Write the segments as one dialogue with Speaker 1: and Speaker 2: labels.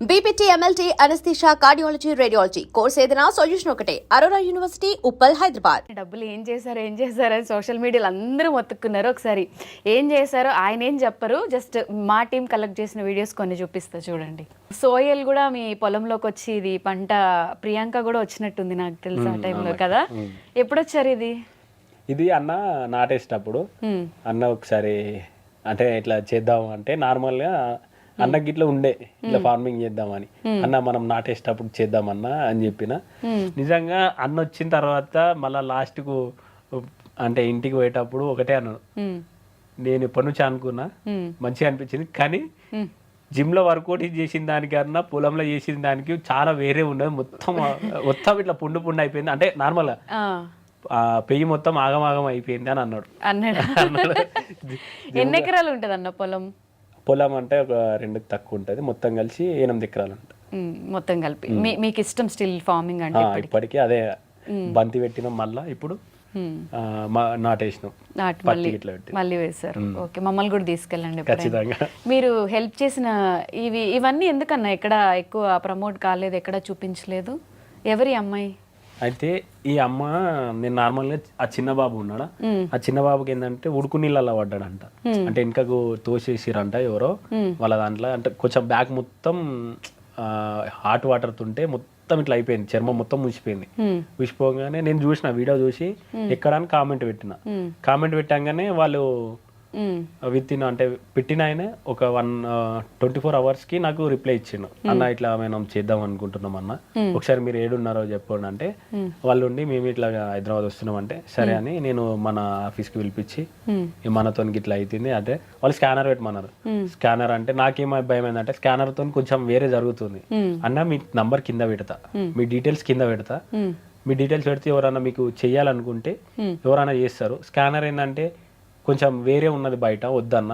Speaker 1: BPT, MLT, anaesthesia, cardiology, radiology course ఏదైనా solution ఒకటే. Aurora university, Uppal, Hyderabad.
Speaker 2: డబ్బులు ఏం చేశారు అని సోషల్ మీడియాలో అందరూ మొత్తుకున్నారు. ఒకసారి ఏం చేశారో ఆయన ఏం చెప్పరు, జస్ట్ మా టీం కలెక్ట్ చేసిన వీడియోస్ కొన్ని చూపిస్తా చూడండి. సోయల్ కూడా మీ పొలంలోకి వచ్చి ఇది పంట, ప్రియాంక కూడా వచ్చినట్టుంది నాకు తెలుసు ఆ టైంలో కదా. ఎప్పుడు వచ్చారు
Speaker 3: ఇది అన్న నాటేసేటప్పుడు అన్న ఒకసారి అంటే ఇట్లా చేద్దాం అంటే నార్మల్గా అన్నకి ఇట్లా ఉండే ఇట్లా ఫార్మింగ్ చేద్దామని, అన్న మనం నాటేసేటప్పుడు చేద్దామన్నా అని చెప్పిన. నిజంగా అన్న వచ్చిన తర్వాత మళ్ళీ లాస్ట్కు అంటే ఇంటికి పోయేటప్పుడు ఒకటే అన్నాను, నేను ఎప్పటి నుంచి అనుకున్నా మంచిగా అనిపించింది, కానీ జిమ్లో వర్కౌట్ చేసిన దానికన్నా పొలంలో చేసిన దానికి చాలా వేరే ఉన్నది. మొత్తం ఇట్లా పుండు అయిపోయింది, అంటే నార్మల్గా పెయ్యి మొత్తం ఆగమాగం అయిపోయింది అని అన్నాడు.
Speaker 2: ఎన్ని ఎకరాలు ఉంటుంది అన్న
Speaker 3: పొలం అంటే ఒక 2 తక్కువ ఉంటుంది, మొత్తం కలిసి 8 ఎకరాలు ఉంటుంది
Speaker 2: మొత్తం కలిపి. మీకు ఇష్టం స్టిల్ ఫార్మింగ్ అంటే?
Speaker 3: ఇప్పటికీ అదే బంతి పెట్టినాం, మళ్ళీ ఇప్పుడు నాటేసినాం,
Speaker 2: మళ్ళీ వేశారు. ఓకే, మమ్మల్ని కూడా తీసుకెళ్ళండి
Speaker 3: ఖచ్చితంగా.
Speaker 2: మీరు హెల్ప్ చేసిన ఇవన్నీ ఎందుకన్నా ఎక్కడ ఎక్కువ ప్రమోట్ కాలేదు, ఎక్కడ చూపించలేదు? ఎవరి అమ్మాయి?
Speaker 3: అయితే ఈ అమ్మ నేను నార్మల్గా ఆ చిన్న బాబు ఉన్నాడా, ఆ చిన్న బాబుకి ఏంటంటే ఉడుకు నీళ్ళల్లో పడ్డాడంట, అంటే వెనకకు తోసేసిరంట ఎవరో వాళ్ళ దాంట్లో, అంటే కొంచెం బ్యాక్ మొత్తం హాట్ వాటర్ తుంటే మొత్తం ఇట్లా అయిపోయింది, చర్మం మొత్తం ముసిపోయింది. ముసిపోగానే నేను చూసిన వీడియో చూసి ఎక్కడానికి కామెంట్ పెట్టంగానే వాళ్ళు విత్ ఇన్ అంటే పెట్టిన ఆయన ఒక 24 అవర్స్కి నాకు రిప్లై ఇచ్చిండు, అన్న ఇట్లా మనం చేద్దాం అనుకుంటున్నాం అన్న, ఒకసారి మీరు ఏడున్నారో చెప్పండి అంటే, వాళ్ళు ఉండి మేము ఇట్లా హైదరాబాద్ వస్తున్నాం అంటే సరే అని నేను మన ఆఫీస్కి పిలిపించి మనతో ఇట్లా అవుతుంది అంటే వాళ్ళు స్కానర్ పెట్టమన్నారు. స్కానర్ అంటే నాకేం భయం ఏంటంటే స్కానర్తో కొంచెం వేరే జరుగుతుంది అన్న, మీ నంబర్ కింద పెడతా, మీ డీటెయిల్స్ కింద పెడతా, మీ డీటెయిల్స్ పెడితే ఎవరైనా మీకు చెయ్యాలనుకుంటే ఎవరైనా చేస్తారు. స్కానర్ ఏంటంటే కొంచెం వేరే ఉన్నది బయట, వద్దన్న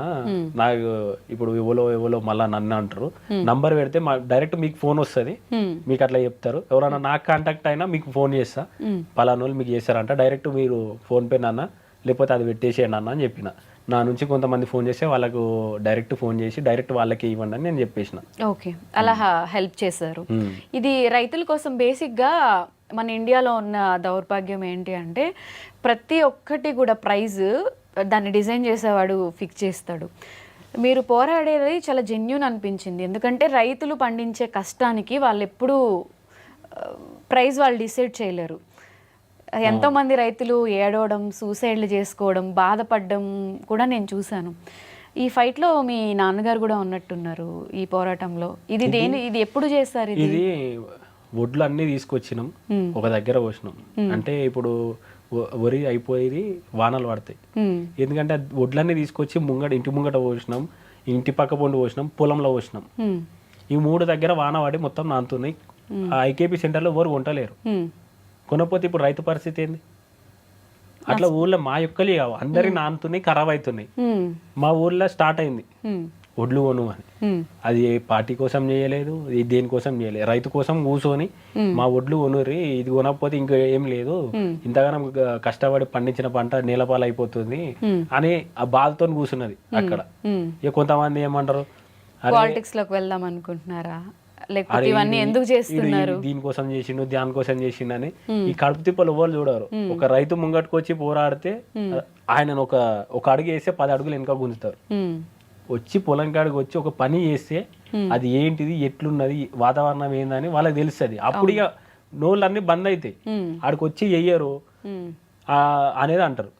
Speaker 3: నాకు ఇప్పుడు ఎవరో మళ్ళీ నన్ను అంటారు, నంబర్ పెడితే డైరెక్ట్ మీకు ఫోన్ వస్తుంది, మీకు అట్లా చెప్తారు, ఎవరైనా నాకు కాంటాక్ట్ అయినా మీకు ఫోన్ చేస్తా, పలానా వాళ్ళు మీకు చేస్తారంట, డైరెక్ట్ మీరు ఫోన్ పే నాన్న లేకపోతే అది పెట్టేసేయండి అన్న అని చెప్పిన. నా నుంచి కొంతమంది ఫోన్ చేస్తే వాళ్ళకు డైరెక్ట్ ఫోన్ చేసి డైరెక్ట్ వాళ్ళకి ఇవ్వండి అని నేను చెప్పేసిన.
Speaker 2: ఓకే, అలా హెల్ప్ చేశారు. ఇది రైతుల కోసం బేసిక్గా మన ఇండియాలో ఉన్న దౌర్భాగ్యం ఏంటి అంటే ప్రతి ఒక్కటి కూడా ప్రైజ్ దాన్ని డిజైన్ చేసేవాడు ఫిక్స్ చేస్తాడు. మీరు పోరాడేది చాలా జెన్యూన్ అనిపించింది, ఎందుకంటే రైతులు పండించే కష్టానికి వాళ్ళు ఎప్పుడూ ప్రైజ్ వాళ్ళు డిసైడ్ చేయలేరు. ఎంతోమంది రైతులు ఏడవడం, సూసైడ్లు చేసుకోవడం, బాధపడడం కూడా నేను చూశాను. ఈ ఫైట్లో మీ నాన్నగారు కూడా ఉన్నట్టున్నారు ఈ పోరాటంలో. ఇది ఎప్పుడు చేస్తారు?
Speaker 3: ఇది వడ్లు అన్నీ తీసుకొచ్చినాం, ఒక దగ్గర పోసినాం, అంటే ఇప్పుడు వరి అయిపోయేది వానలు పడతాయి, ఎందుకంటే వడ్లన్నీ తీసుకొచ్చి ఇంటి ముంగట పోసినాం, ఇంటి పక్క పొండు పోసినాం, పొలంలో పోసినాం. ఈ 3 దగ్గర వాన పడి మొత్తం నానుతున్నాయి. ఆ ఐకేపీ సెంటర్లో ఎవరు కొంటలేరు, కొనకపోతే ఇప్పుడు రైతు పరిస్థితి ఏంది? అట్లా ఊళ్ళో మా యొక్కలే కావు, అందరికి నానుతున్నాయి, ఖరాబ్ అవుతున్నాయి. మా ఊర్లో స్టార్ట్ అయింది వడ్లు కొను అని, అది పార్టీ కోసం చేయలేదు, ఇది దేనికోసం చేయలేదు, రైతు కోసం కూర్చొని మా వడ్లు కొనుర్రి, ఇది కొనకపోతే ఇంకా ఏం లేదు, ఇంతగానం కష్టపడి పండించిన పంట నేలపాలు అయిపోతుంది అని ఆ బాధతో కూర్చున్నది అక్కడ. ఇక కొంతమంది ఏమంటారు,
Speaker 2: పాలిటిక్స్ లోకి వెళ్దాం అనుకుంటున్నారా, లేకపోతే ఇవన్నీ ఎందుకు చేస్తున్నారు,
Speaker 3: దీనికోసం చేసిండు దానికోసం చేసిండు అని ఈ కడుపు తిప్పలు ఎవరు చూడరు. ఒక రైతు ముంగట్టుకు వచ్చి పోరాడితే ఆయన ఒక అడుగు వేస్తే 10 అడుగులు వెనక గుంజుతారు. వచ్చి పొలం కాడికి వచ్చి ఒక పని చేస్తే అది ఏంటిది, ఎట్లున్నది, వాతావరణం ఏందని వాళ్ళకి తెలుస్తుంది. అప్పుడు ఇక నోళ్ళన్నీ బంద్ అవుతాయి, ఆడికి వచ్చి చెయ్యరు అనేది అంటారు.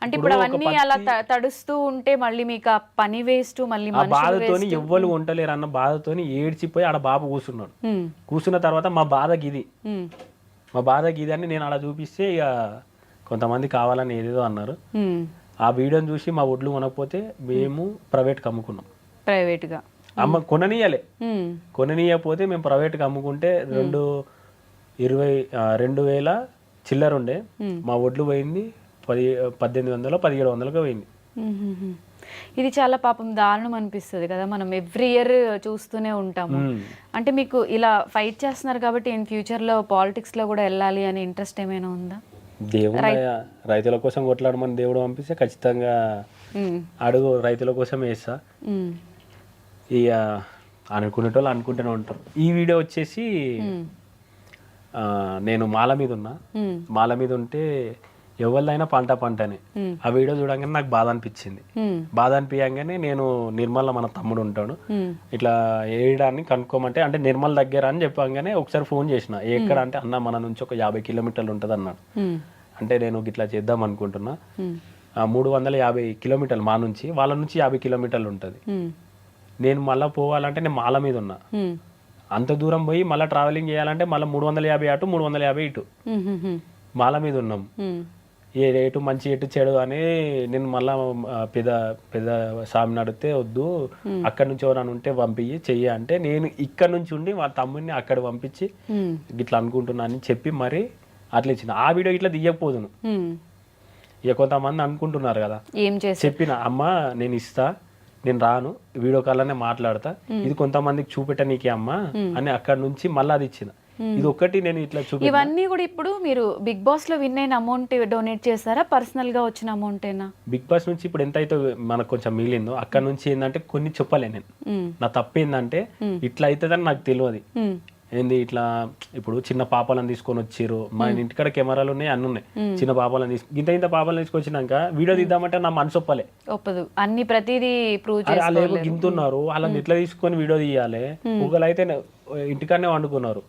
Speaker 2: అంటే ఇప్పుడు అవన్నీ అలా తడుస్తూ ఉంటే మళ్ళీ మీకు ఆ పని వేస్ట్, మళ్ళీ
Speaker 3: ఆ బాధతోని ఎవ్వరు ఉండలేరు అన్న బాధతోని ఏడ్చిపోయి ఆడ బాబు కూర్చున్నాడు. కూర్చున్న తర్వాత మా బాధకి ఇది అని నేను అలా చూపిస్తే ఇక కొంతమంది కావాలని ఏదేదో అన్నారు. ఆ వీడియోని చూసి మా ఒడ్లు కొనకపోతే మేము ప్రైవేట్కి అమ్ముకున్నాం.
Speaker 2: ప్రైవేట్గా
Speaker 3: కొననీయకపోతే మేము ప్రైవేట్కి అమ్ముకుంటే 2,000 చిల్లర ఉండే, మా ఒడ్లు పోయింది 1,800 1,700 పోయింది.
Speaker 2: ఇది చాలా పాపం దారుణం అనిపిస్తుంది కదా, మనం ఎవ్రీ ఇయర్ చూస్తూనే ఉంటాము. అంటే మీకు ఇలా ఫైట్ చేస్తున్నారు కాబట్టి ఇన్ ఫ్యూచర్లో పాలిటిక్స్లో కూడా వెళ్ళాలి అనే ఇంట్రెస్ట్ ఏమైనా ఉందా?
Speaker 3: దేవుడు రైతుల కోసం కొట్లాడమని దేవుడు పంపిస్తే ఖచ్చితంగా అడుగు రైతుల కోసం వేస్తా. ఇక అనుకునేటోళ్ళు అనుకుంటూనే ఉంటారు. ఈ వీడియో వచ్చేసి నేను మాల మీద ఉన్నా, మాల మీద ఉంటే ఎవరిదైనా పంటనే. ఆ వీడియో చూడంగానే నాకు బాధ అనిపించింది. బాధ అనిపించగానే నేను నిర్మల మన తమ్ముడు ఉంటాడు, ఇట్లా ఏడాన్ని కనుక్కోమంటే అంటే నిర్మల్ దగ్గర అని చెప్పగానే ఒకసారి ఫోన్ చేసిన. ఎక్కడ అంటే అన్న మన నుంచి ఒక 50 కిలోమీటర్లు ఉంటుంది అన్నాడు. అంటే నేను ఇట్లా చేద్దాం అనుకుంటున్నా, 350 కిలోమీటర్లు మా నుంచి, వాళ్ళ నుంచి 50 కిలోమీటర్లు ఉంటుంది. నేను మళ్ళీ పోవాలంటే నేను మాల మీద ఉన్నా, అంత దూరం పోయి మళ్ళీ ట్రావెలింగ్ చేయాలంటే మళ్ళీ 350 అటు 350 ఇటు, మాల మీద ఉన్నాం. ఏ రేటు మంచి ఎటు చెడు అని నేను మళ్ళా పెద్ద స్వామిని అడిగితే వద్దు, అక్కడ నుంచి ఎవరైనా ఉంటే పంపించి చెయ్యి అంటే నేను ఇక్కడ నుంచి ఉండి వాళ్ళ తమ్ముడిని అక్కడ పంపించి ఇట్లా అనుకుంటున్నా అని చెప్పి మరి అట్లా ఇచ్చిన. ఆ వీడియో ఇట్లా తీయకపోదును. ఇక కొంతమంది అనుకుంటున్నారు కదా, ఏం చెప్పిన అమ్మ నేను ఇస్తా, నేను రాను, వీడియో కాల్లోనే మాట్లాడతా, ఇది కొంతమందికి చూపెట్టనీకి అమ్మ అని అక్కడ నుంచి మళ్ళీ అది ఇచ్చిన. ఇది ఒకటి నేను ఇట్లా చూపి.
Speaker 2: ఇవన్నీ కూడా ఇప్పుడు మీరు బిగ్ బాస్ లో విన్ అయిన అమౌంట్ డొనేట్ చేస్తారా, పర్సనల్ గా వచ్చిన అమౌంటేనా?
Speaker 3: బిగ్ బాస్ నుంచి ఇప్పుడు ఎంత అయితే మనకు కొంచెం మిగిలిందో అక్కడ నుంచి ఏంటంటే కొన్ని చెప్పలే నేను. నా తప్పు ఏంటంటే ఇట్లా అవుతుందని నాకు తెలియదు. ఏంది ఇట్లా ఇప్పుడు చిన్న పాపాలను తీసుకొని వచ్చిర్రు, మా ఇంటికాడ కెమెరాలు ఉన్నాయి, అన్ని ఉన్నాయి. చిన్న పాపాలను ఇంత పాపాలను తీసుకొచ్చినాక వీడియో తీద్దామంటే నా మనసు
Speaker 2: ఒప్పదు. అన్ని ప్రతిదీ ప్రూవ్
Speaker 3: వాళ్ళు గింతున్నారు, వాళ్ళని ఎట్లా తీసుకొని వీడియో తీయాలి. ఒకళ్ళైతే ఇంటికాడనే వండుకున్నారు,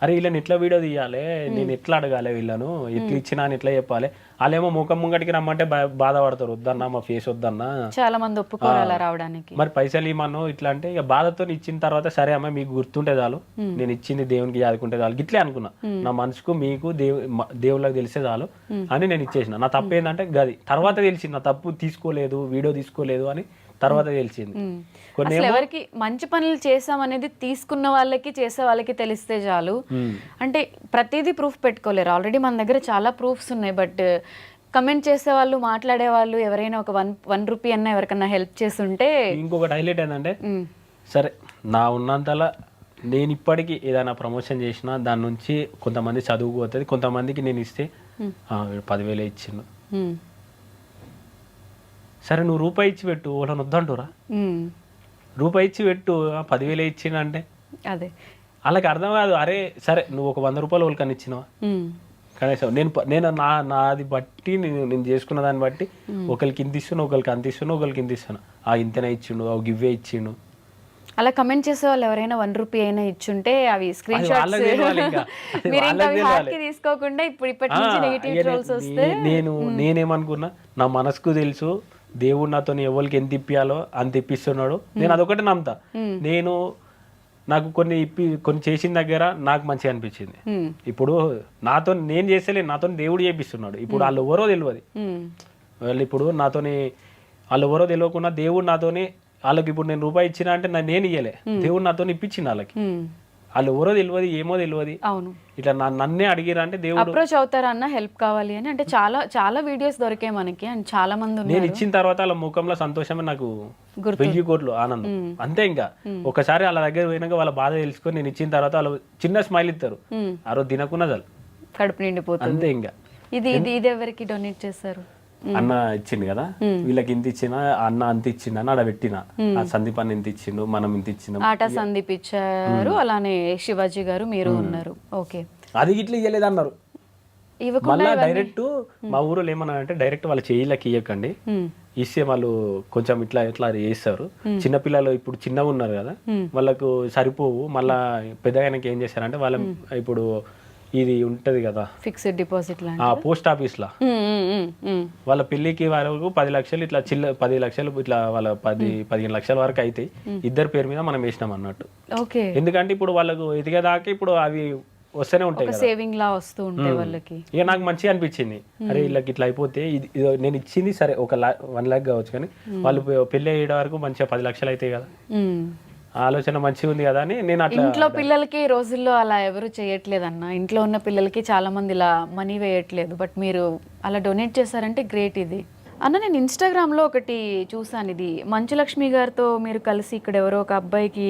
Speaker 3: అరే వీళ్ళని ఎట్లా వీడియో తీయాలి, నేను ఎట్లా అడగాలి, వీళ్ళను ఎట్లా ఇచ్చినా అని ఎట్లా చెప్పాలి. వాళ్ళేమో ముఖం ముంగటికి రమ్మంటే బాధపడతారు, వద్దన్నా మా ఫేస్ వద్దన్నా.
Speaker 2: చాలా మంది ఒప్పుకోవాలి రావడానికి.
Speaker 3: మరి పైసలు ఇమ్మను ఇట్లా అంటే ఇక బాధతో ఇచ్చిన తర్వాత సరే అమ్మ మీకు గుర్తుంటే చాలు, నేను ఇచ్చింది దేవునికి యాదుకుంటే చాలు ఇట్లే అనుకున్నా. నా మనసుకు మీకు దేవుళ్ళకి తెలిసే చాలు అని నేను ఇచ్చేసిన. నా తప్పు ఏంటంటే గది తర్వాత తెలిసింది, నా తప్పు తీసుకోలేదు, వీడియో తీసుకోలేదు అని తర్వాత తెలిసింది.
Speaker 2: ఎవరికి మంచి పనులు చేసామనేది తీసుకున్న వాళ్ళకి చేసే వాళ్ళకి తెలిస్తే చాలు. అంటే ప్రతిదీ ప్రూఫ్ పెట్టుకోలేరు, ఆల్రెడీ మన దగ్గర చాలా ప్రూఫ్స్ ఉన్నాయి. బట్ కమెంట్ చేసే వాళ్ళు, మాట్లాడే వాళ్ళు ఎవరైనా ఒక 1 రూపీ అన్నా ఎవరికన్నా హెల్ప్ చేస్తుంటే.
Speaker 3: ఇంకొకటి హైలైట్ ఏంటంటే సరే నా ఉన్నంతలా నేను ఇప్పటికీ ఏదైనా ప్రమోషన్ చేసినా దాని నుంచి కొంతమంది చదువుకుపోతుంది, కొంతమందికి నేను ఇస్తే 10,000 ఇచ్చిండు, సరే నువ్వు రూపాయి ఇచ్చి పెట్టు, వాళ్ళని వద్దంటురా, రూపాయి ఇచ్చి పెట్టు 10,000 ఇచ్చిన అంటే
Speaker 2: అదే
Speaker 3: వాళ్ళకి అర్థం కాదు. అరే సరే నువ్వు ఒక 100 రూపాయలు వాళ్ళకని ఇచ్చినావా కనీసం, నేను నాది బట్టి నేను చేసుకున్న దాన్ని బట్టి ఒకరికి ఇంత ఇస్తున్నా, ఒకరికి అంత ఇస్తున్నా, ఒకరికి ఇంత ఇస్తున్నా, ఇంతనే ఇచ్చిండు, గివ్వే ఇచ్చిండు.
Speaker 2: అలా కమెంట్ చేసే వాళ్ళు ఎవరైనా 1 రూపీ అయినా ఇచ్చుంటే అవి స్క్రీన్ షాట్స్ మీరు ఇంకా హార్ట్కి తీసుకోకుండా ఇప్పటి నుంచి నెగటివ్ ట్రోల్స్ వస్తే
Speaker 3: నేనేమనుకున్నా, నా మనసుకు తెలుసు దేవుడు నాతో ఎవరికి ఎంత ఇప్పియాలో అంత ఇప్పిస్తున్నాడు, నేను అదొకటి నమ్ముతా. నాకు కొన్ని చేసిన దగ్గర నాకు మంచిగా అనిపించింది. ఇప్పుడు నాతో నేను చేస్తలేను, నాతో దేవుడు చేపిస్తున్నాడు. ఇప్పుడు వాళ్ళు ఎవరో తెలియదు, వాళ్ళు ఇప్పుడు నాతోని వాళ్ళు ఎవరో తెలియకుండా దేవుడు నాతోని వాళ్ళకి ఇప్పుడు నేను రూపాయి ఇచ్చిన అంటే నేను ఇయ్యలే, దేవుడు నాతో ఇప్పించింది వాళ్ళకి. వాళ్ళు ఎవరో తెలియదు, ఏమో తెలియదు.
Speaker 2: అవును,
Speaker 3: ఇట్లా నన్నే అడిగిరా అంటే దేవుడు
Speaker 2: అప్రోచ్ అవుతారా అన్న హెల్ప్ కావాలి అని. అంటే చాలా వీడియోస్ దొరికాయి మనకి, అండ్ చాలా మంది
Speaker 3: నేను ఇచ్చిన తర్వాత వాళ్ళ ముఖంలో సంతోషమే నాకు 1000 కోట్లు ఆనందం అంతే. ఇంకా ఒకసారి వాళ్ళ దగ్గర పోయినాక వాళ్ళ బాధ తెలుసుకొని నేను ఇచ్చిన తర్వాత వాళ్ళు చిన్న స్మైల్ ఇస్తారు, ఆ రోజు తినకున్నా చాలు,
Speaker 2: కడుపు నిండిపోతుంది
Speaker 3: అంతే. ఇంకా
Speaker 2: ఇది ఎవరికి డొనేట్ చేస్తారు?
Speaker 3: అన్న ఇచ్చిండు కదా, వీళ్ళకి ఇంత ఇచ్చిన, అన్న అంత ఇచ్చిండు అని ఆడ పెట్టిన. ఆ సందీప్ అన్న ఇంత ఇచ్చిండు, మనం ఇంత ఇచ్చిన.
Speaker 2: ఆట సందీప్ ఇచ్చారు, అలానే శివాజీ గారు మీరు ఉన్నారు. ఓకే,
Speaker 3: అది ఇట్లా ఇయ్యలేదు అన్నారు. మళ్ళీ డైరెక్ట్ మా ఊరిలో ఏమన్నా అంటే డైరెక్ట్ వాళ్ళ చేయిలకి ఇయ్యకండి, ఇస్తే వాళ్ళు కొంచెం ఇట్లా చేస్తారు. చిన్నపిల్లలు ఇప్పుడు చిన్నగా ఉన్నారు కదా, వాళ్ళకు సరిపోవు. మళ్ళా పెద్దగానికి ఏం చేశారంటే వాళ్ళ ఇప్పుడు ఇది ఉంటది కదా
Speaker 2: ఫిక్స్డ్ డిపాజిట్
Speaker 3: పోస్ట్ ఆఫీస్ లా వాళ్ళ పెళ్లికి వరకు 10 లక్షలు ఇట్లా 10 లక్షలు ఇట్లా వాళ్ళ 15 లక్షల వరకు అయితే ఇద్దరు పేరు మీద మనం వేసినాం అన్నట్టు. ఎందుకంటే ఇప్పుడు వాళ్ళకు ఎదిగేదాకా ఇప్పుడు అవి వస్తూనే ఉంటాయి,
Speaker 2: సేవింగ్ లా వస్తూ ఉంటాయి వాళ్ళకి.
Speaker 3: ఇక నాకు మంచిగా అనిపించింది, అరే వీళ్ళకి ఇట్లా అయిపోతే నేను ఇచ్చింది సరే 1 లాక్ కావచ్చు, కానీ వాళ్ళు పెళ్లి అయ్యే వరకు మంచిగా 10 లక్షలు అవుతాయి కదా, ఆలోచన మంచిగా ఉంది కదా అని నేను అట్లా.
Speaker 2: ఇంట్లో పిల్లలకి ఈ రోజుల్లో అలా ఎవరు చేయట్లేదు అన్న, ఇంట్లో ఉన్న పిల్లలకి చాలా మంది ఇలా మనీ వేయట్లేదు. బట్ మీరు అలా డొనేట్ చేశారంటే గ్రేట్. ఇది అన్న నేను ఇన్స్టాగ్రామ్లో ఒకటి చూసాను, ఇది మంచులక్ష్మి గారితో మీరు కలిసి ఇక్కడ ఎవరో ఒక అబ్బాయికి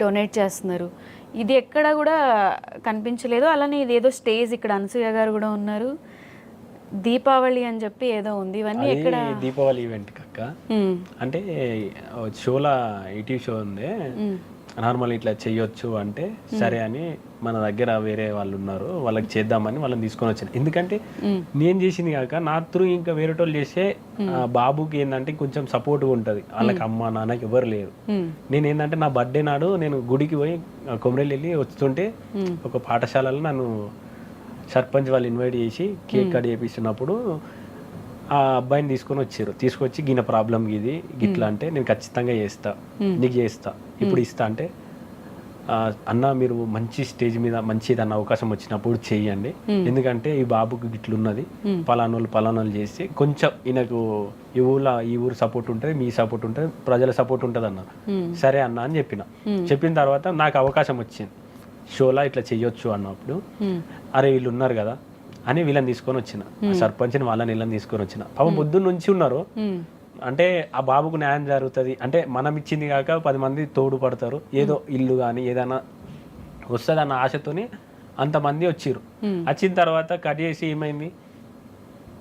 Speaker 2: డొనేట్ చేస్తున్నారు. ఇది ఎక్కడ కూడా కనిపించలేదు. అలానే ఇది ఏదో స్టేజ్, ఇక్కడ అనసూయ గారు కూడా ఉన్నారు, దీపావళి అని చెప్పి ఏదో ఉంది. ఇవన్నీ ఎక్కడ?
Speaker 3: దీపావళి ఈవెంట్ అక్క, అంటే షోలా ఈటీవీ షో ఉంది, నార్మల్ ఇట్లా చెయ్యొచ్చు అంటే సరే అని మన దగ్గర వేరే వాళ్ళు ఉన్నారు, వాళ్ళకి చేద్దామని వాళ్ళని తీసుకొని వచ్చాను. ఎందుకంటే నేను చేసింది కాక నా త్రూ ఇంకా వేరే వాళ్ళు చేస్తే బాబుకి ఏంటంటే కొంచెం సపోర్ట్గా ఉంటుంది, వాళ్ళకి అమ్మ నాన్నకి ఎవరు లేరు. నేను ఏంటంటే నా బర్త్డే నాడు నేను గుడికి పోయి కొమరేలు వెళ్ళి వస్తుంటే ఒక పాఠశాలలో నన్ను సర్పంచ్ వాళ్ళు ఇన్వైట్ చేసి కేక్ కట్ చేపిస్తున్నప్పుడు ఆ అబ్బాయిని తీసుకొచ్చి గిన ప్రాబ్లం ఇది గిట్లా అంటే నేను ఖచ్చితంగా చేస్తా, నీకు చేస్తా, ఇప్పుడు ఇస్తా అంటే అన్న మీరు మంచి స్టేజ్ మీద మంచి ఏదన్నా అవకాశం వచ్చినప్పుడు చెయ్యండి, ఎందుకంటే ఈ బాబుకి గిట్లున్నది పలానోళ్ళు చేసి కొంచెం ఈయనకు ఈ ఊరు సపోర్ట్ ఉంటుంది, మీ సపోర్ట్ ఉంటుంది, ప్రజల సపోర్ట్ ఉంటుంది అన్న. సరే అన్న అని చెప్పిన తర్వాత నాకు అవకాశం వచ్చింది షోలా ఇట్లా చెయ్యొచ్చు అన్నప్పుడు అరే వీళ్ళు ఉన్నారు కదా అని వీళ్ళని తీసుకొని వచ్చిన, సర్పంచ్ని వాళ్ళని వీళ్ళని తీసుకొని వచ్చిన. పాపం పొద్దున్న నుంచి ఉన్నారు, అంటే ఆ బాబుకు న్యాయం జరుగుతుంది అంటే మనం ఇచ్చింది కాక 10 మంది తోడు పడతారు, ఏదో ఇల్లు కానీ ఏదైనా వస్తుంది అన్న ఆశతోని అంతమంది వచ్చిర్రు. వచ్చిన తర్వాత కట్ చేసి ఏమైంది,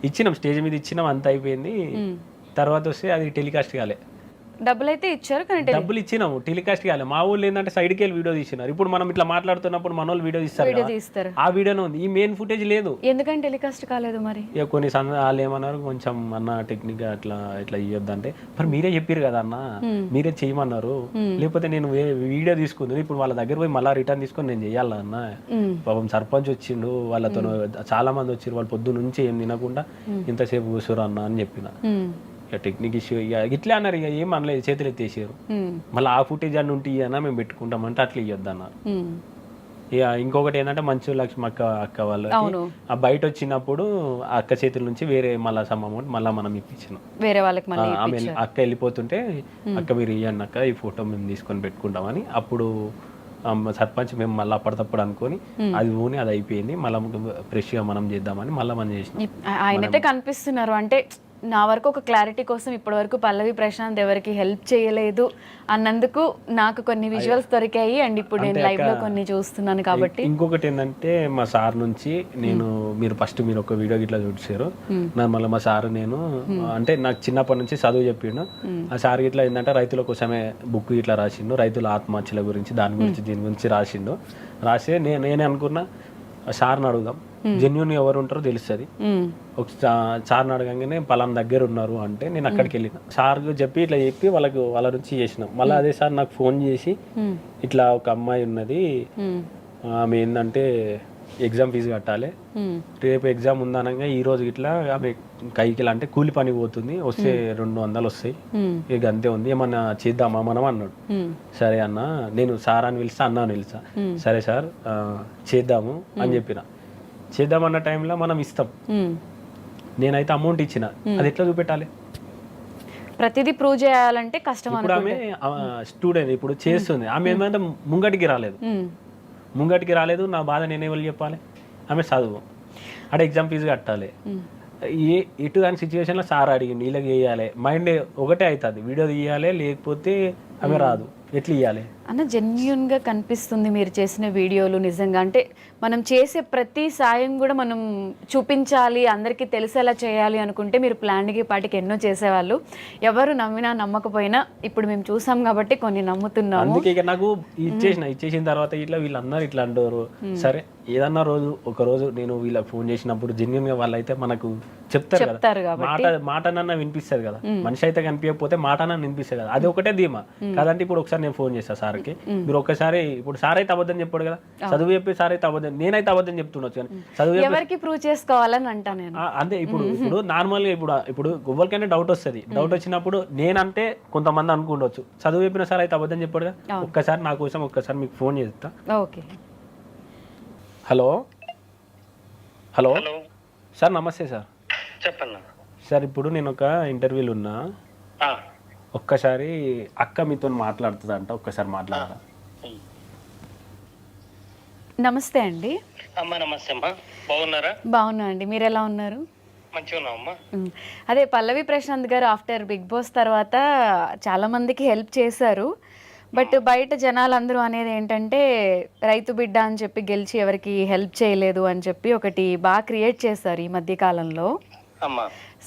Speaker 3: ఇచ్చినాం స్టేజ్ మీద ఇచ్చినాం, అంత అయిపోయింది. తర్వాత వస్తే అది టెలికాస్ట్ కాలే.
Speaker 2: డబ్బులు అయితే ఇచ్చారు కానీ
Speaker 3: డబ్బులు ఇచ్చినాము, టెలికాస్ట్ కాలే. మా ఊళ్ళు ఏంటంటే సైడ్కి వెళ్ళి వీడియో తీసినారు. ఇప్పుడు మనం ఇట్లా మాట్లాడుతున్నప్పుడు మన వాళ్ళు వీడియో తీస్తారు, ఆ వీడియోనే ఉంది, ఈ మెయిన్ ఫుటేజ్ లేదు.
Speaker 2: ఎందుకంటే టెలికాస్ట్ కాలేదు మరి?
Speaker 3: ఇక కొన్ని వాళ్ళు ఏమన్నారు, కొంచెం అన్న టెక్నిక్ అట్లా ఇట్లా ఇవ్వద్దంటే మరి మీరే చెప్పారు కదా అన్న, మీరే చేయమన్నారు, లేకపోతే నేను వీడియో తీసుకుంది ఇప్పుడు వాళ్ళ దగ్గర పోయి మళ్ళీ రిటర్న్ తీసుకొని నేను చెయ్యాలన్న. పాపం సర్పంచ్ వచ్చిండు, వాళ్ళతో చాలా మంది వచ్చారు, వాళ్ళు పొద్దు నుంచి ఏం తినకుండా ఇంతసేపు కూర్చోరు అన్న అని చెప్పిన. ఇక టెక్నిక్ ఇష్యూ ఇక ఇట్లా అన్నారు, ఇక ఏం అనలేదు, చేతులు ఎత్తేసారు. మళ్ళీ ఆ ఫుటేజ్ అన్న ఉంటే ఇయ్యనా మేము పెట్టుకుంటామంటే అట్లా ఇవ్వద్దు అన్నారు. ఇక ఇంకొకటి ఏంటంటే మంచు లక్ష్మి అక్క వాళ్ళు ఆ బయట వచ్చినప్పుడు ఆ అక్క చేతుల నుంచి వేరే మళ్ళీ సమ్ అమౌంట్ మళ్ళీ మనం ఇప్పించినాం
Speaker 2: వేరే వాళ్ళకి.
Speaker 3: ఆమె అక్క వెళ్ళిపోతుంటే అక్క మీరు ఇవ్వండి అక్క, ఈ ఫోటో మేము తీసుకొని పెట్టుకుంటామని అప్పుడు సర్పంచ్ మేము మళ్ళీ అప్పటికప్పుడు అనుకొని అది ఊని అది అయిపోయింది, మళ్ళీ ఫ్రెష్గా మనం చేద్దామని మళ్ళీ మనం చేసినాం.
Speaker 2: ఆయనైతే కనిపిస్తున్నారు అంటే నా వరకు ఒక క్లారిటీ కోసం ఇప్పటి వరకు పల్లవి ప్రశాంత్ ఎవరికి హెల్ప్ చేయలేదు అన్నందుకు నాకు కొన్ని విజువల్స్ దొరికాయి, అండ్ ఇప్పుడు నేను లైవ్ లో కొన్ని చూస్తున్నాను కాబట్టి.
Speaker 3: ఇంకొకటి ఏంటంటే మా సార్ నుంచి మీరు ఒక వీడియో ఇట్లా చూసారు, మళ్ళీ మా సార్ నేను అంటే నాకు చిన్నప్పటి నుంచి చదువు చెప్పిండు. ఆ సార్ ఇట్లా ఏంటంటే రైతుల కోసమే బుక్ ఇట్లా రాసిండు, రైతుల ఆత్మహత్యల గురించి దీని గురించి రాసిండు. రాసి నేనే అనుకున్నా సార్ని అడుగుదాం, జెన్యున్ ఎవరు ఉంటారో తెలుస్తుంది. ఒక సార్ని అడగంగానే పలానా దగ్గర ఉన్నారు అంటే నేను అక్కడికి వెళ్ళిన, సార్ చెప్పి ఇట్లా చెప్పి వాళ్ళ నుంచి చేసినాం. మళ్ళీ అదే సార్ నాకు ఫోన్ చేసి ఇట్లా ఒక అమ్మాయి ఉన్నది, ఆమె ఏంటంటే ఎగ్జామ్ ఫీజు కట్టాలి, రేపు ఎగ్జామ్ ఉందనగా ఈ రోజు ఇట్లా ఆమె కైకిలా అంటే కూలి పని పోతుంది, వస్తే 200 వస్తాయి, ఇక అంతే ఉంది, ఏమన్నా చేద్దామా మనం అన్నాడు. సరే అన్న, నేను సార్ అని పిలుస్తా, అన్న అని పిలుస్తా, సరే సార్ చేద్దాము అని చెప్పిన. చేద్దామన్న టైంలో మనం ఇస్తాం, నేనైతే అమౌంట్ ఇచ్చిన, అది ఎట్లా చూపెట్టాలి?
Speaker 2: ప్రతిదీ ప్రూవ్ చేయాలంటే కష్టం.
Speaker 3: ఇప్పుడు ఆమె స్టూడెంట్ ఇప్పుడు చేస్తుంది, ఆమె ఏమంటే ముంగటికి రాలేదు, నా బాధ నేనే వాళ్ళు చెప్పాలి? ఆమె చదువు అంటే ఎగ్జామ్ ఫీజు కట్టాలి, ఎటు కానీ సిచ్యువేషన్లో సార్ అడిగింది వీళ్ళకి చేయాలి, మైండ్ ఒకటే అవుతుంది, వీడియో తీయాలి లేకపోతే ఆమె రాదు, ఎట్లా ఇవ్వాలి
Speaker 2: అన్న? జెన్యున్గా కనిపిస్తుంది మీరు చేసిన వీడియోలు, నిజంగా అంటే మనం చేసే ప్రతి సాయం కూడా మనం చూపించాలి, అందరికీ తెలిసేలా చేయాలి అనుకుంటే మీరు ప్లాన్కి పాటికి ఎన్నో చేసేవాళ్ళు. ఎవరు నమ్మినా నమ్మకపోయినా ఇప్పుడు మేము చూసాం కాబట్టి కొన్ని నమ్ముతున్నాము.
Speaker 3: అందుకే ఇక నాకు ఇచ్చేసిన తర్వాత ఇట్లా వీళ్ళందరూ ఇట్లా అంటారు. సరే ఏదన్నా ఒక రోజు నేను వీళ్ళకి ఫోన్ చేసినప్పుడు జెన్యున్గా వాళ్ళైతే మనకు చెప్తారు కదా, మాటనన్నా వినిపిస్తుంది కదా, మనిషి అయితే కనిపించకపోతే మాటనన్నా వినిపిస్తుంది కదా, అది ఒకటే ధీమా కాదంటే. ఇప్పుడు ఒకసారి నేను ఫోన్ చేస్తాను సార్కి, మీరు ఒక్కసారి ఇప్పుడు సార్ అయితే అబద్ధం చెప్పాడు కదా, చదువు చెప్పి సార్ అయితే అబద్ధం, నేనైతే అబద్ధం చెప్తుండొచ్చు కానీ చదువు
Speaker 2: ఎవరికి ప్రూవ్ చేసుకోవాలని అంటా నేను.
Speaker 3: అంతే ఇప్పుడు నార్మల్గా ఇప్పుడు ఎవరికైనా డౌట్ వస్తుంది, డౌట్ వచ్చినప్పుడు నేనంటే కొంతమంది అనుకుండొచ్చు, చదువు చెప్పిన సార్ అయితే అబద్ధం చెప్పాడు కదా, ఒక్కసారి నా కోసం ఒక్కసారి మీకు ఫోన్ చేస్తా.
Speaker 2: ఓకే.
Speaker 3: హలో సార్, నమస్తే సార్.
Speaker 4: చెప్పండి
Speaker 3: సార్, ఇప్పుడు నేను ఒక ఇంటర్వ్యూలు ఉన్నా, ఒక్కసారి అక్క మీతో మాట్లాడుతుందంట, ఒక్కసారి మాట్లాడరా?
Speaker 2: నమస్తే అండి.
Speaker 4: అమ్మా నమస్తే అమ్మా, బాగున్నారా?
Speaker 2: బాగున్నా అండి, మీరు ఎలా ఉన్నారు?
Speaker 4: మంచిగా ఉన్నామమ్మా.
Speaker 2: అదే పల్లవి ప్రశాంత్ గారు ఆఫ్టర్ బిగ్ బాస్ తర్వాత చాలా మందికి హెల్ప్ చేశారు, బట్ బయట జనాలందరూ అనేది ఏంటంటే రైతు బిడ్డ అని చెప్పి గెలిచి ఎవరికి హెల్ప్ చేయలేదు అని చెప్పి ఒకటి బాగా క్రియేట్ చేశారు ఈ మధ్య కాలంలో.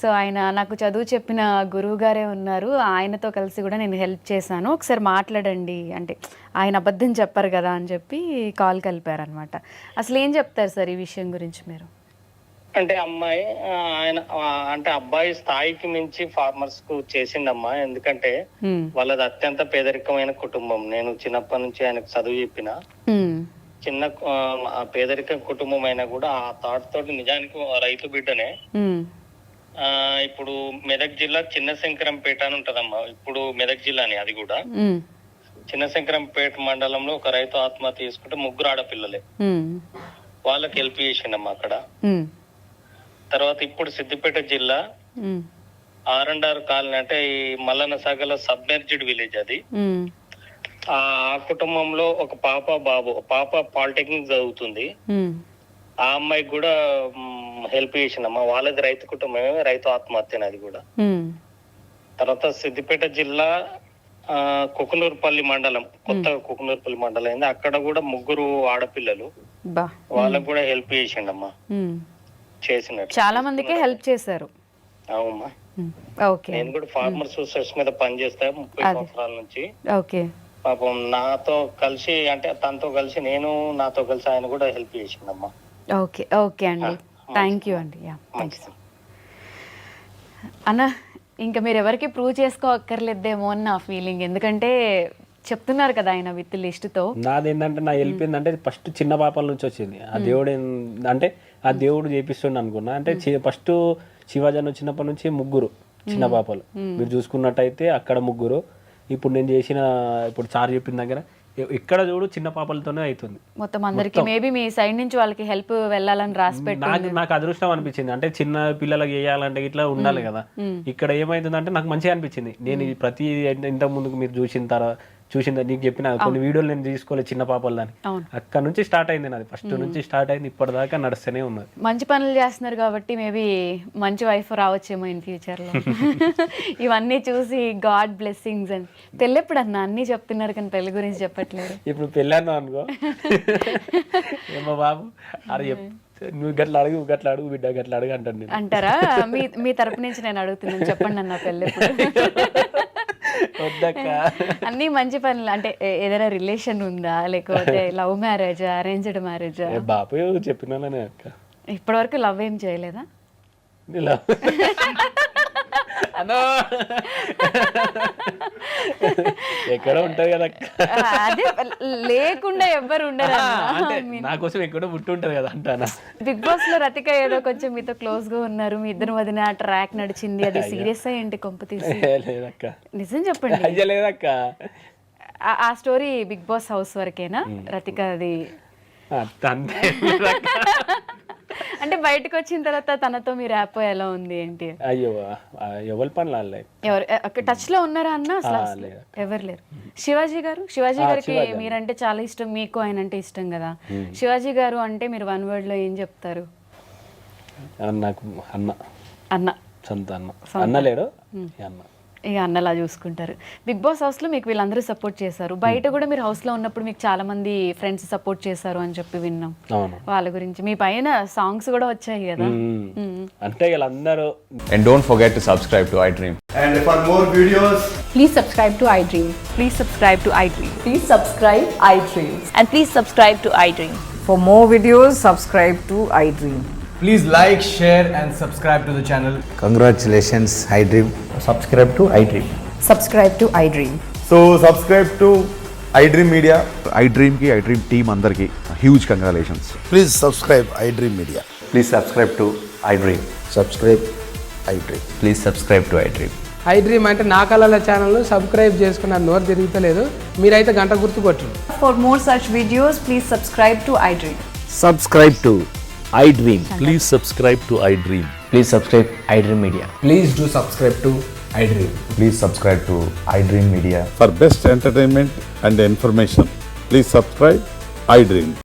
Speaker 2: సో ఆయన నాకు చదువు చెప్పిన గురువు గారే ఉన్నారు, ఆయనతో కలిసి కూడా నేను హెల్ప్ చేశాను, ఒకసారి మాట్లాడండి అంటే ఆయన అబద్ధం చెప్పారు కదా అని చెప్పి కాల్ కలిపారనమాట. అసలు ఏం చెప్తారు సార్ ఈ విషయం గురించి మీరు?
Speaker 4: అంటే అమ్మాయి ఆయన అంటే అబ్బాయి స్థాయికి మించి ఫార్మర్స్ కు చేసిండమ్మా. ఎందుకంటే వాళ్ళది అత్యంత పేదరికమైన కుటుంబం. నేను చిన్నప్పటి నుంచి ఆయనకు చదువు చెప్పిన చిన్న పేదరిక కుటుంబం అయినా కూడా ఆ థాట్ తోటి నిజానికి రైతు బిడ్డనే. ఇప్పుడు మెదక్ జిల్లా చిన్న శంకరంపేట అని ఉంటదమ్మా. ఇప్పుడు మెదక్ జిల్లాని అది కూడా చిన్న శంకరంపేట మండలంలో ఒక రైతు ఆత్మహత్య చేసుకుంటే 3 ఆడపిల్లలే, వాళ్ళకి హెల్ప్ చేసిండమ్మా అక్కడ. తర్వాత ఇప్పుడు సిద్దిపేట జిల్లా R&R కాలనీ అంటే ఈ మల్లన్న సాగర్లో సబ్మెర్జ్డ్ విలేజ్ అది. ఆ కుటుంబంలో ఒక బాబు పాప పాలిటెక్నిక్ చదువుతుంది. ఆ అమ్మాయికి కూడా హెల్ప్ చేసిందమ్మా. వాళ్ళది రైతు కుటుంబమే, రైతు ఆత్మహత్యని అది కూడా. తర్వాత సిద్దిపేట జిల్లా కుకునూరుపల్లి మండలం, కొత్తగా కుకునూరుపల్లి మండలం అయింది. అక్కడ కూడా 3 ఆడపిల్లలు, వాళ్ళకు కూడా హెల్ప్ చేసిండమ్మా. చేసినట్టు
Speaker 2: చాలా మందికి హెల్ప్ చేశారు.
Speaker 4: అవునమ్మా. నేను కూడా ఫార్మర్ సొసైటీ మీద పనిచేస్తా 30 సంవత్సరాల నుంచి. పాపం నాతో కలిసి అంటే తనతో కలిసి నేను, నాతో కలిసి ఆయన కూడా హెల్ప్ చేసిండమ్మా.
Speaker 2: ఓకే అండి, థ్యాంక్ యూ అండి. అన్న ఇంకా మీరు ఎవరికి ప్రూవ్ చేసుకోక్కర్లేదేమో అని నా ఫీలింగ్, ఎందుకంటే చెప్తున్నారు కదా ఆయన విత్ లిస్ట్తో.
Speaker 3: నాది ఏంటంటే నా హెల్ప్ ఏంటంటే ఫస్ట్ చిన్న పాపల నుంచి వచ్చింది. ఆ దేవుడు అంటే ఆ దేవుడు చేపిస్తుండ అనుకున్నా. అంటే ఫస్ట్ శివాజీ వచ్చినప్పటి నుంచి 3 చిన్న పాపలు మీరు చూసుకున్నట్టయితే అక్కడ 3. ఇప్పుడు నేను చేసిన ఇప్పుడు సార్ చెప్పిన దగ్గర ఎక్కడ చూడు చిన్న పాపలతోనే అవుతుంది
Speaker 2: మొత్తం అందరికి. మేబీ మీ సైడ్ నుంచి వాళ్ళకి హెల్ప్ వెళ్ళాలని రాసి పెట్టి
Speaker 3: నాకు అదృష్టం అనిపించింది. అంటే చిన్న పిల్లలకి చేయాలంటే ఇట్లా ఉండాలి కదా. ఇక్కడ ఏమైతుందంటే నాకు మంచిగా అనిపించింది. నేను ప్రతి ఇంత ముందుకు మీరు చూసిందా నీకు చెప్పిన కొన్ని వీడియోలు నేను తీసుకోలేదు చిన్న పాపలు దాన్ని. అక్కడ నుంచి స్టార్ట్ అయింది నాది, ఫస్ట్ నుంచి స్టార్ట్ అయింది, ఇప్పటిదాకా నడుస్తూనే ఉన్నది.
Speaker 2: మంచి పనులు చేస్తున్నారు కాబట్టి మేబీ మంచి వైఫ్ రావచ్చేమో ఇన్ ఫ్యూచర్ లో. ఇవన్నీ చూసి గాడ్ బ్లెస్సింగ్స్. అని పెళ్ళి ఎప్పుడు అన్న అన్ని చెప్తున్నారు కానీ పెళ్లి గురించి చెప్పట్లేదు.
Speaker 3: ఇప్పుడు పెళ్ళాను అనుకో ఏమో బాబు అరే నువ్వు గట్లా అడుగు బిడ్డ గట్లా అడుగు
Speaker 2: అంటారా? మీ తరపు నుంచి నేను అడుగుతున్నాను, చెప్పండి అన్న పెళ్ళి అన్ని మంచి పనులు. అంటే ఏదైనా రిలేషన్ ఉందా, లేకపోతే లవ్ మ్యారేజా, అరేంజ్డ్ మ్యారేజా?
Speaker 3: బాబు చెప్పినానే అక్క,
Speaker 2: ఇప్పటి వరకు లవ్ ఏం చేయలేదా?
Speaker 3: ఎక్కడ ఉంటది కదా
Speaker 2: అదే లేకుండా ఎవ్వరు ఉండరు.
Speaker 3: నా కోసం ఎక్కడో పుట్టి ఉంటది కదా అంటానా.
Speaker 2: బిగ్ బాస్ లో రతిక ఏదో కొంచెం మీతో క్లోజ్ గా ఉన్నారు, మీ ఇద్దరు వదిన ట్రాక్ నడిచింది, అది సీరియస్ ఏంటి కొంప తీసి?
Speaker 3: లేదక్క,
Speaker 2: నిజం చెప్పండి.
Speaker 3: లేదక్క,
Speaker 2: ఆ స్టోరీ బిగ్ బాస్ హౌస్ వరకేనా రతిక? అది అంటే బయటకు వచ్చిన తర్వాత తనతో మీ ర్యాప్ ఎలా ఉంది ఏంటి?
Speaker 3: అయ్యో ఎవరి పనులు
Speaker 2: ఎవరు టచ్ లో ఉన్నారా అన్న? అసలు ఎవరు లేరు. శివాజీ గారికి మీరంటే చాలా ఇష్టం, మీకు ఆయన అంటే ఇష్టం కదా. శివాజీ గారు అంటే మీరు 1 word లో ఏం చెప్తారు?
Speaker 3: నాకు అన్న, సొంత అన్న లేడు, అన్న.
Speaker 2: ఇక అన్నలా చూసుకుంటారు. బిగ్ బాస్ హౌస్ లో మీకు వీళ్ళందరూ సపోర్ట్ చేశారు, బయట కూడా మీరు హౌస్ లో ఉన్నప్పుడు మీకు చాలా మంది ఫ్రెండ్స్ సపోర్ట్ చేశారు అని చెప్పి విన్నాం. వాళ్ళ గురించి మీ పైన సాంగ్స్ కూడా వచ్చాయి కదా.
Speaker 3: అంటే వీళ్ళందరూ.
Speaker 5: And don't forget to subscribe to iDream.
Speaker 6: And for more videos,
Speaker 7: please subscribe to iDream.
Speaker 2: Please subscribe to iDream.
Speaker 7: Please subscribe iDream.
Speaker 8: And please subscribe to iDream.
Speaker 7: For more videos, subscribe to iDream.
Speaker 6: please like, share and subscribe to the channel.
Speaker 9: Congratulations, iDream.
Speaker 6: Subscribe to iDream.
Speaker 7: Subscribe to iDream.
Speaker 6: So subscribe to iDream Media.
Speaker 9: iDream ki iDream team andarki huge congratulations.
Speaker 10: Please subscribe iDream Media.
Speaker 5: Please subscribe to iDream.
Speaker 10: Subscribe iDream.
Speaker 5: Please subscribe to iDream.
Speaker 11: iDream అంటే నా కళల channel subscribe చేసుకున్న నోరు తిరుగుతలేదు, మీరైతే గంట గుర్తు కొట్టండి.
Speaker 7: For more such videos, please subscribe to iDream.
Speaker 12: Subscribe to iDream. Please subscribe to iDream.
Speaker 5: Please subscribe iDream Media.
Speaker 6: Please do subscribe to iDream.
Speaker 5: Please subscribe to iDream Media.
Speaker 10: For best entertainment and information, please subscribe iDream.